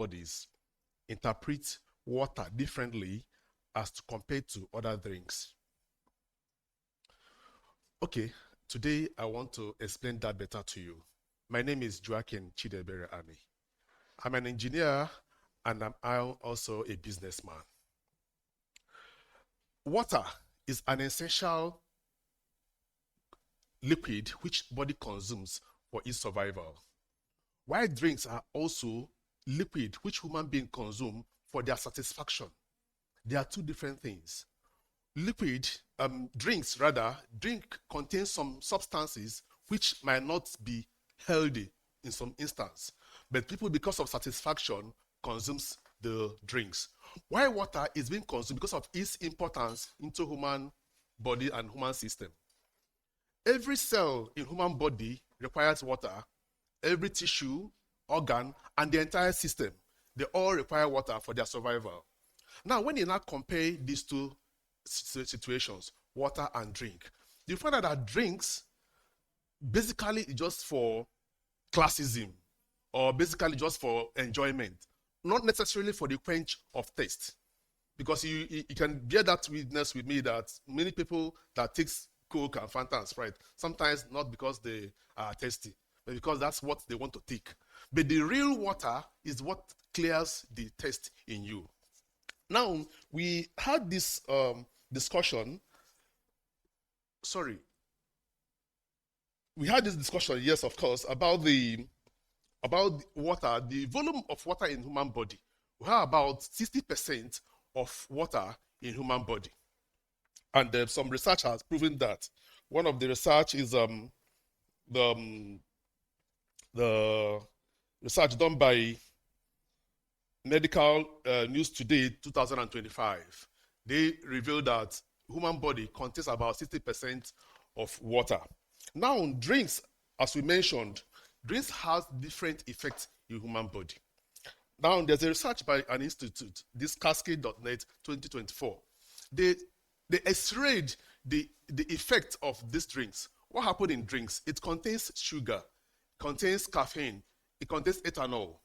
bodies interpret water differently as compared to other drinks. Okay, today I want to explain that better to you. My name is Chidiebere. I'm an engineer and I'm also a businessman. Water is an essential liquid which body consumes for its survival. While drinks are also liquid which human beings consume for their satisfaction. They are two different things. Drink contains some substances which might not be healthy in some instance, but people, because of satisfaction, consumes the drinks. While water is being consumed because of its importance into human body and human system. Every cell in human body requires water. Every tissue, organ, and the entire system, they all require water for their survival. Now, when you now compare these two situations, water and drink, you find out that drinks basically just for classism or basically just for enjoyment, not necessarily for the quench of thirst. Because you can bear that witness with me that many people that takes Coke and Fanta and Sprite, sometimes not because they are thirsty, but because that's what they want to take. But the real water is what clears the thirst in you. Now, we had this discussion. Sorry. We had this discussion, yes, of course, about water, the volume of water in human body. We have about 60% of water in human body. And some research has proven that. One of the research is the research done by Medical News Today 2025. They revealed that human body contains about 60% of water. Now, drinks, as we mentioned, drinks has different effects in human body. Now, there's a research by an institute, this Cascade.net 2024. They x-rayed the effect of these drinks. What happened in drinks? It contains sugar, contains caffeine, it contains ethanol.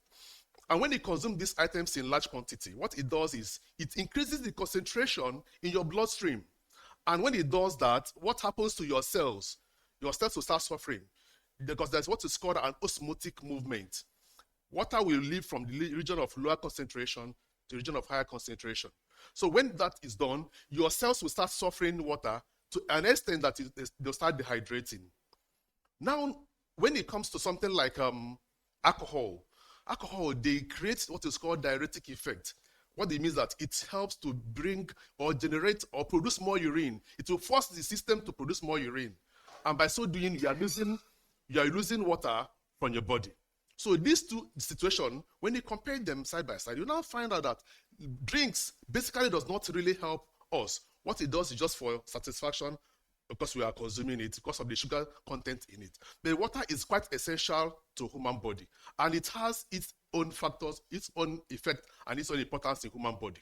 And when you consume these items in large quantity, what it does is it increases the concentration in your bloodstream. And when it does that, what happens to your cells? Your cells will start suffering because there's what is called an osmotic movement. Water will leave from the region of lower concentration to the region of higher concentration. So when that is done, your cells will start suffering water to an extent that they'll start dehydrating. Now, when it comes to something like alcohol, they create what is called diuretic effect. What it means that it helps to bring or generate or produce more urine. It will force the system to produce more urine. And by so doing, you are losing water from your body. So these two situations, when you compare them side by side, you now find out that drinks basically does not really help us. What it does is just for satisfaction because we are consuming it, because of the sugar content in it. But water is quite essential to human body. And it has its own factors, its own effect, and its own importance in human body.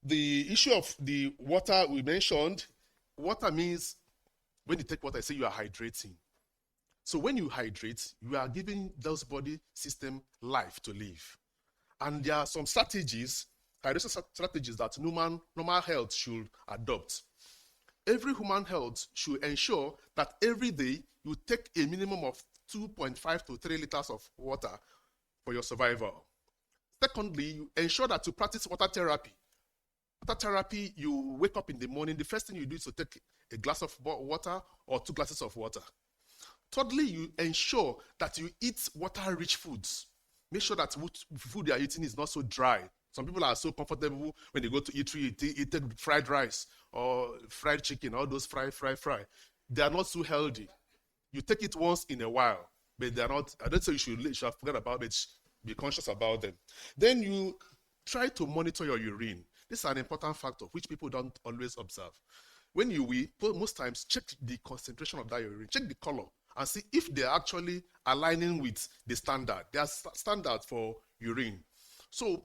The issue of the water we mentioned, water means when you take water, I say you are hydrating. So when you hydrate, you are giving those body system life to live. And there are some strategies, hydration strategies that normal health should adopt. Every human health should ensure that every day you take a minimum of 2.5 to 3 liters of water for your survival. Secondly, you ensure that you practice water therapy. Water therapy, you wake up in the morning, the first thing you do is to take a glass of water or 2 glasses of water. Thirdly, you ensure that you eat water-rich foods. Make sure that food you are eating is not so dry. Some people are so comfortable when they go to eatery, eat fried rice or fried chicken, all those fry. They are not so healthy. You take it once in a while, but they are not. I don't say you should forget about it. Be conscious about them. Then you try to monitor your urine. This is an important factor which people don't always observe. When you wee, most times check the concentration of that urine, check the color, and see if they're actually aligning with the standard. There's standard for urine. So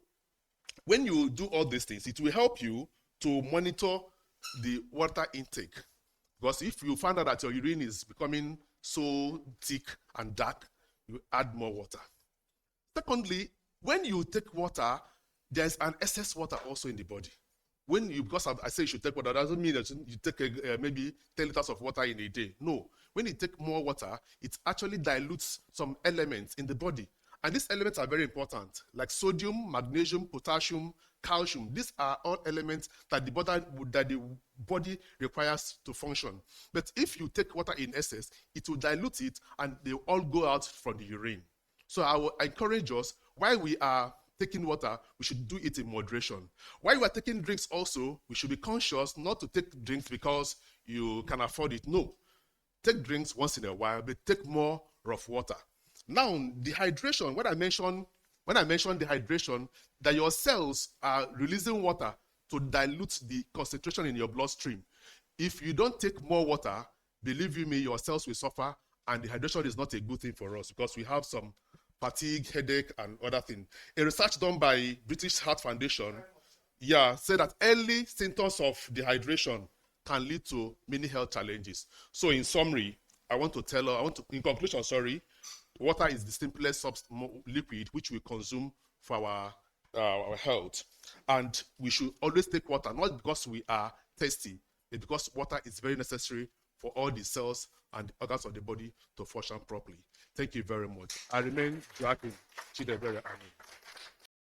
when you do all these things, it will help you to monitor the water intake. Because if you find out that your urine is becoming so thick and dark, you add more water. Secondly, when you take water, there's an excess water also in the body. When you, because I say you should take water, doesn't mean that you take maybe 10 liters of water in a day. No. When you take more water, it actually dilutes some elements in the body. And these elements are very important, like sodium, magnesium, potassium, calcium. These are all elements that the body requires to function. But if you take water in excess, it will dilute it and they will all go out from the urine. So I will encourage us, while we are taking water, we should do it in moderation. While we are taking drinks also, we should be conscious not to take drinks because you can afford it. No. Take drinks once in a while, but take more rough water. Now, dehydration, when I mentioned dehydration, that your cells are releasing water to dilute the concentration in your bloodstream. If you don't take more water, believe you me, your cells will suffer, and dehydration is not a good thing for us because we have some fatigue, headache, and other things. A research done by British Heart Foundation, said that early symptoms of dehydration can lead to many health challenges. So in summary, in conclusion, water is the simplest liquid which we consume for our health. And we should always take water, not because we are thirsty, but because water is very necessary for all the cells and organs of the body to function properly. Thank you very much. I remain Joachim Chidiebere.